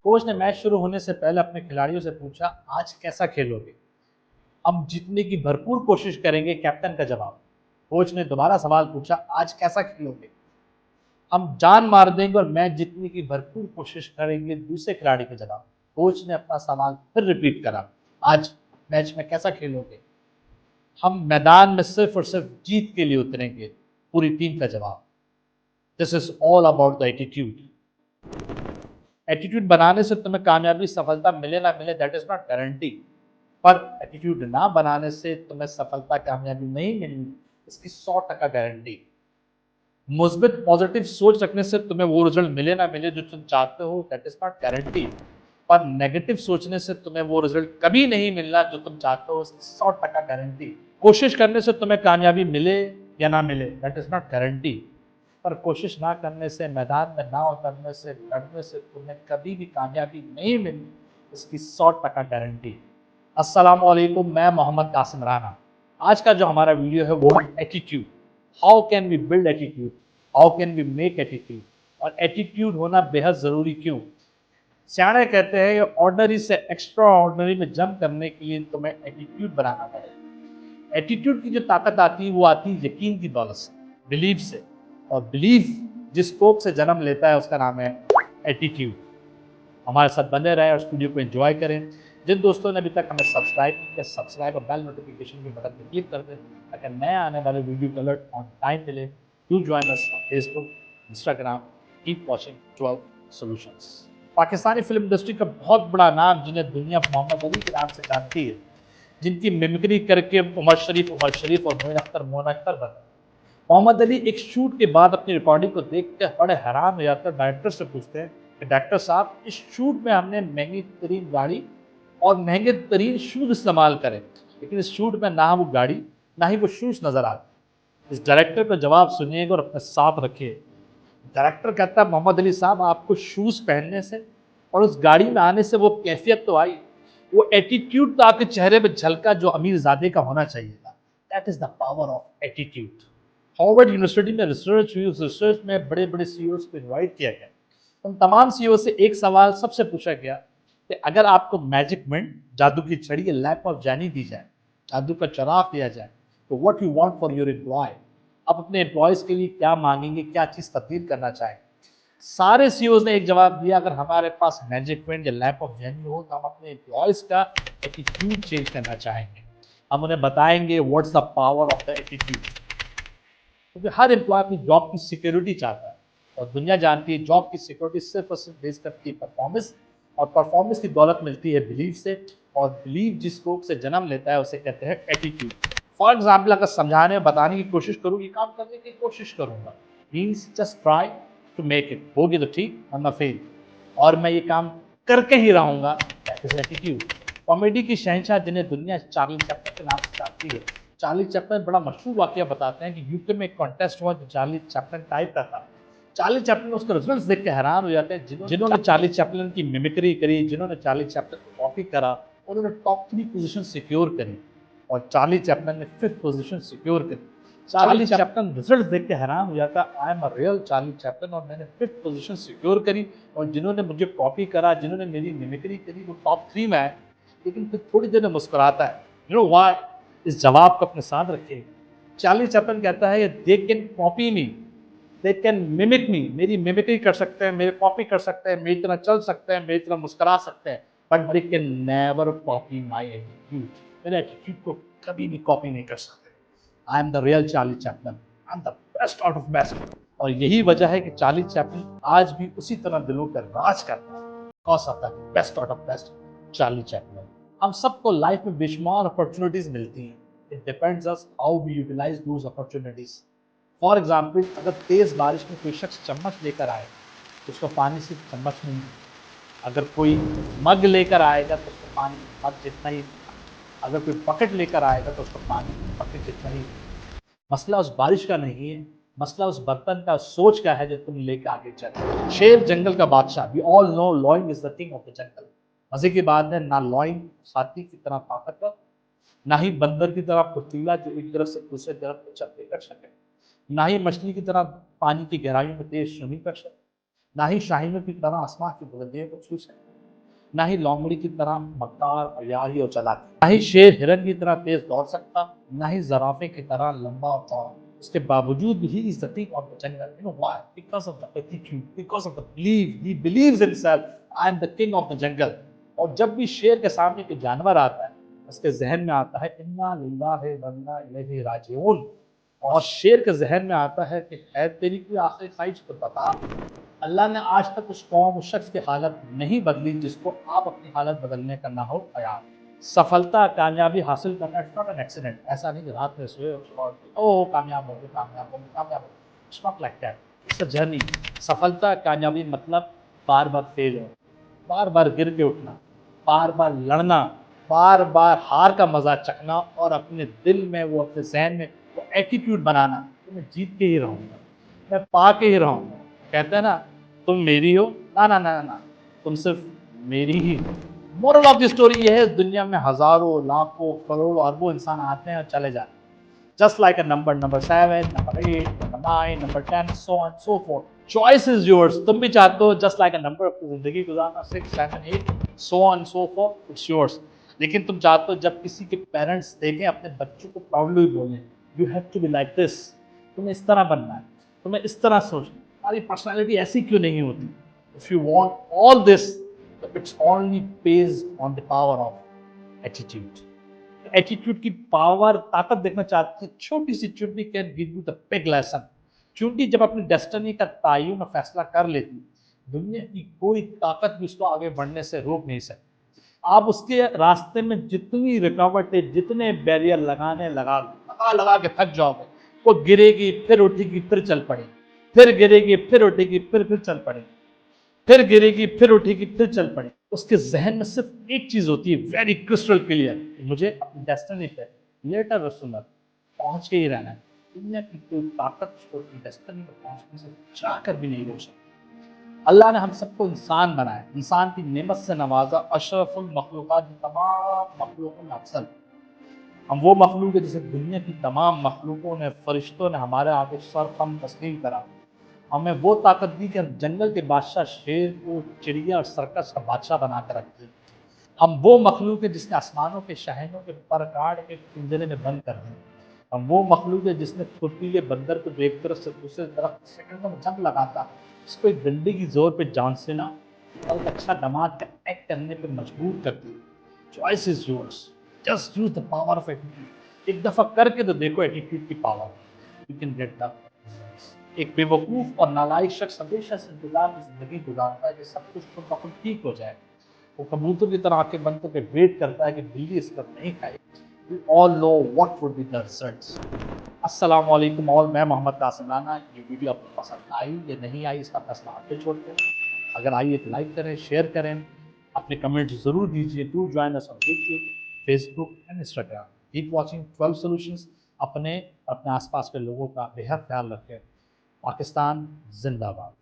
Coach ने match शुरू होने से पहले अपने खिलाड़ियों से पूछा, आज कैसा खेलोगे? हम जीतने की भरपूर कोशिश करेंगे, कैप्टन का जवाब। कोच ने दोबारा सवाल पूछा, आज कैसा खेलोगे? हम जान मार देंगे और मैच जीतने की भरपूर कोशिश करेंगे, दूसरे खिलाड़ी का जवाब। कोच ने अपना सवाल फिर रिपीट करा, आज मैच में कैसा खेलोगे? हम मैदान में सिर्फ और सिर्फ जीत के लिए उतरेंगे, पूरी टीम का जवाब। This is all about the attitude. Attitude बनाने से तुम्हें कामयाबी सफलता मिले ना मिले, दैट इज नॉट गारंटी। पर एटीट्यूड ना बनाने से तुम्हें सफलता कामयाबी नहीं मिली, इसकी 100% गारंटी। मुस्बित पॉजिटिव सोच रखने से तुम्हें वो रिजल्ट मिले ना मिले जो तुम चाहते हो, दैट इज नॉट गारंटी। पर नेगेटिव सोचने से तुम्हें वो रिजल्ट कभी नहीं मिलना जो तुम चाहते हो, इसकी 100% गारंटी। कोशिश करने से तुम्हें कामयाबी मिले या ना मिले, दैट इज नॉट गारंटी। पर कोशिश ना करने से, मैदान में ना उतरने से, लड़ने से तुम्हें कभी भी कामयाबी नहीं मिली, इसकी 100% गारंटी। अस्सलाम वालेकुम, मैं मोहम्मद कासिम राना। आज का जो हमारा वीडियो है वो attitude. How can we build attitude, how can we make attitude, और एटीट्यूड होना बेहद ज़रूरी क्यों। सियाने कहते हैं ऑर्डनरी से एक्स्ट्रा ऑर्डनरी में जंप करने के लिए तुम्हें एटीट्यूड बनाना पड़ेगा। एटीट्यूड की जो ताकत आती है वो आती है यकीन की दौलत से, बिलीफ से। और बिलीफ जिस कोप से जन्म लेता है उसका नाम है एटीट्यूड। हमारे साथ बने रहें और वीडियो को एंजॉय करें। जिन दोस्तों ने अभी तक हमें सब्सक्राइब किया, सब्सक्राइब और बेल नोटिफिकेशन की बटन पर क्लिक कर दें ताकि नए आने वाले वीडियो का अलर्ट ऑन टाइम मिले। Do join us on Facebook, Instagram. Keep watching 12 solutions. Pakistani film industry का बहुत बड़ा नाम, जिन्हें दुनिया मोहम्मद अली के नाम से जानती है, जिनकी मिमिक्री करके उमर शरीफ और मोइन अख्तर बने। मोहम्मद अली एक शूट के बाद अपनी रिकॉर्डिंग को देख कर बड़े हैरान हो जाते हैं। डायरेक्टर से पूछते हैं कि डायरेक्टर साहब, इस शूट में हमने महंगी तरीन गाड़ी और महंगे तरीन शूज इस्तेमाल करें, लेकिन इस शूट में ना वो गाड़ी ना ही वो शूज नजर आते। इस डायरेक्टर का जवाब सुनिएगा और अपने साथ रखिए। डायरेक्टर कहता है, मोहम्मद अली साहब, आपको शूज पहनने से और उस गाड़ी में आने से वो कैफियत तो आई, वो एटीट्यूड तो आपके चेहरे पे झलका जो अमीर ज़ादे का होना चाहिए था। That is the power of attitude. Harvard university में रिसर्च हुई, उस रिसर्च में बड़े बड़े सीईओज को इनवाइट किया गया। उन तमाम सीईओ से एक सवाल सबसे पूछा गया कि अगर आपको मैजिक मिंट, जादू की छड़ी या लैंप ऑफ जानी दी जाए, जादू का चराग दिया जाए, तो what you want for your employ, आप अपने एम्प्लॉयज़ के लिए क्या मांगेंगे, क्या चीज़ तब्दील करना चाहेंगे। सारे सीईओज ने एक जवाब दिया, अगर हमारे पास मैजिक पेन या लैंप ऑफ जेनी हो तो हम अपने एम्प्लॉयज़ का एटीट्यूड चेंज करना चाहेंगे। हम उन्हें बताएंगे what's the power of the attitude. क्योंकि हर एम्प्लॉय अपनी जॉब की सिक्योरिटी चाहता है, और दुनिया जानती है जॉब की सिक्योरिटी सिर्फ और सिर्फ बेस करती है परफॉर्मेंस, और परफॉर्मेंस की दौलत मिलती है बिलीफ से, और बिलीफ जिस स्कोप से जन्म लेता है उसे कहते हैं एटीट्यूड। फॉर एग्जाम्पल, अगर समझाने और बताने की कोशिश करूँ, ये काम करने की कोशिश करूँगा, means just try to make it, होगी तो ठीक वरना फेल, और मैं ये काम करके ही रहूँगा, दैट इज एटीट्यूड। कॉमेडी की शहंशाह जिन्हें दुनिया चार्ली चैपलिन के नाम से जानती है, चार्ली चैपलिन बड़ा मशहूर वाकया बताते हैं कि यूके में एक कॉन्टेस्ट हुआ जो चार्ली चैपलिन टाइप का था। चार्ली चैपलिन उसके रिजल्ट्स देख के हैरान हो जाते हैं। जिन्होंने चार्ली चैपलिन की मिमिक्री करी, जिन्होंने चार्ली चैपलिन को कॉपी करा, उन्होंने टॉप 3 पोजीशन सिक्योर करी, और चार्ली चैपलिन ने 5th पोजीशन सिक्योर करी। चार्ली चैपलिन रिजल्ट देख के हैरान हो जाता, I am a real Charlie Chaplin, और मैंने 5th पोजीशन सिक्योर करी, और जिन्होंने मुझे कॉपी करा, जिन्होंने मेरी मिमिक्री करी, वो टॉप 3 में आए। लेकिन फिर थोड़ी देर में मुस्कुराता है। You know why? इस जवाब को अपने साथ रखिए। चार्ली चैपलिन कहता है, they can copy me, they can mimic me, मेरी मिमिक्री कर सकते हैं, मेरी कॉपी कर सकते हैं, मेरी तरह चल सकते हैं, मेरी तरह मुस्कुरा सकते हैं, but they can never copy my attitude. मेरे एटीट्यूड को कभी भी कॉपी नहीं कर सकते। I am the real Charlie Chaplin, I am the best out of best. और यही वजह है कि चार्ली चैपलिन आज भी उसी तरह दिलों पर राज करता है, because of the best out of best Charlie Chaplin. हम सबको लाइफ में बेशुमार अपॉर्चुनिटीज मिलती हैं, it depends us how we utilise those opportunities. For example, अगर तेज बारिश में कोई शख्स चम्मच लेकर आए तो उसको पानी से चम्मच नहीं, अगर कोई मग लेकर आएगा तो उसको पानी मग जितना ही, अगर कोई बकेट लेकर आएगा तो उसको पानी बकेट जितना ही। मसला उस बारिश का नहीं है, मसला उस बर्तन का, सोच का है जो तुम लेकर आगे चल। शेर जंगल का बादशाह, we all know lion is the king of the jungle. मजे की बात है, ना लॉइंग हाथी की तरह ताकतवर, ना ही बंदर की तरह फुर्तीला जो एक तरफ से दूसरे तरफ को चलते कर सके, ना ही मछली की तरह पानी की गहराइयों में तेज स्विमिंग कर सके, ना ही शाहीनों की तरह आसमान की बुलंदियों को छू सके। ना ही लोमड़ी की तरह मक्कार और यारी और चालाक, ना ही शेर हिरन की तरह तेज दौड़ सकता, ना ही जराफे की तरह लंबा और चौड़ा। उसके बावजूद भी he is the king of the jungle. You know why? Because of the attitude, because of the believe. He believes himself, I am the king of the जंगल। और जब भी शेर के सामने कोई जानवर आता है, उसके जहन में आता है इन्ना लिल्लाहि व इन्ना इलैहि राजिऊन। और शेर के जहन में आता है कि है तेरी कोई आखिरी ख्वाहिश तो बता। अल्लाह ने आज तक उस कौम, उस शख्स की हालत नहीं बदली जिसको आप अपनी हालत बदलने का ना हो ख्याल। सफलता, कामयाबी हासिल करना इट्स नॉट एन एक्सीडेंट। ऐसा नहीं कि रात में सोए और ओह कामयाब हो गए, कामयाब हो गए, कामयाब हो गए। It's not like that, it's a journey. सफलता, कामयाबी मतलब बार बार फेल हो, बार बार गिर के उठना, बार बार लड़ना, बार बार हार का मजा चखना और अपने दिल में वो, अपने जहन में वो एटीट्यूड बनाना कि मैं जीत के ही रहूँगा, मैं पा के ही रहूँगा। कहते हैं ना, तुम मेरी हो, ना ना ना ना, तुम सिर्फ मेरी ही हो। मोरल ऑफ द स्टोरी ये है, इस दुनिया में हजारों लाखों करोड़ों अरबों इंसान आते हैं और चले जाते हैं, just like a number, number 7, number 8, number 9, number 10, so on and so forth. Choice is yours. तुम भी चाहते हो just like a number अपनी जिंदगी गुजारना, 6, 7, 8, so on and so forth, it's yours. लेकिन तुम चाहते हो जब किसी के पेरेंट्स देखें अपने बच्चों को प्राउडली बोलें, you have to be like this, तुम्हें इस तरह बनना है, तुम्हें इस तरह सोचना, तुम्हारी पर्सनालिटी ऐसी क्यों नहीं होती? If you want all this, it's only based on the power of attitude. Attitude की पावर, ताकत देखना चाहते हैं, छोटी सी चुटकी can give you the big lesson. चुटकी जब अपनी डेस्टिनी का तयन और फैसला कर लेती, दुनिया की कोई ताकत भी उसको आगे बढ़ने से रोक नहीं सकती। आप उसके रास्ते में जितनी रुकावटें, जितने बैरियर लगा के थक जाओगे। वो गिरेगी, फिर उठेगी, फिर चल पड़ेगी, फिर गिरेगी, फिर उठेगी, फिर चल पड़ेगी, फिर गिरेगी, फिर उठेगी, फिर चल पड़े। उसके जहन में सिर्फ एक चीज होती है, वेरी क्रिस्टल क्लियर, मुझे अपनी डेस्टिनी पे लेटर रसूलत पहुंच के ही रहना है। दुनिया की कोई ताकत उसको अपनी डेस्टिनी पे पहुंचने से चाहकर भी नहीं रोक सकती। अल्लाह ने हम सबको इंसान बनाया, इंसान की नेमत से नवाजा, अशरफुल मखलूकात, तमाम मखलूकों में अफसल। हम वो मखलूक है जिसे दुनिया की तमाम मखलूकों ने, फरिश्तों ने हमारे आगे सर खम तस्लीम करा। हमें वो ताकत दी कि हम जंगल के बादशाह शेर को चिड़िया और सर्कस का बादशाह बना कर रखते हैं। हम वो मखलूक है जिसने आसमानों के शहनों के पर काट के पिंजरे में बंद कर दिए। हम वो मखलूक है जिसने फुर्तीले बंदर को जो एक तरफ से दूसरे तरफ सेकंडों में जंग लगाता, इसको एक डंडे की जोर पे जान से ना और एक अच्छा दामाद का एक्ट करने पे मजबूर करती है। Choice is yours, just use the power of attitude. एक दफा करके तो देखो एटीट्यूड की power, you can get the. एक बेवकूफ और नालायक शख्स हमेशा से इंतजार की जिंदगी गुजारता है कि सब कुछ खुद ब खुद ठीक हो जाए। वो कबूतर की तरह आंखें बंद करके वेट करता है कि बिल्ली इसका नहीं खाएगी। We all know what would be the results. अस्सलाम वालेकुम, और मैं मोहम्मद कासिम राना। ये वीडियो आपको पसंद आई या नहीं आई, इसका फैसला आप पे छोड़ते हैं। अगर आई है तो लाइक करें, शेयर करें, अपने कमेंट ज़रूर दीजिए। Do join us on YouTube, Facebook and Instagram. Keep watching 12 solutions. अपने अपने आसपास के लोगों का बेहद ख्याल रखें। पाकिस्तान जिंदाबाद।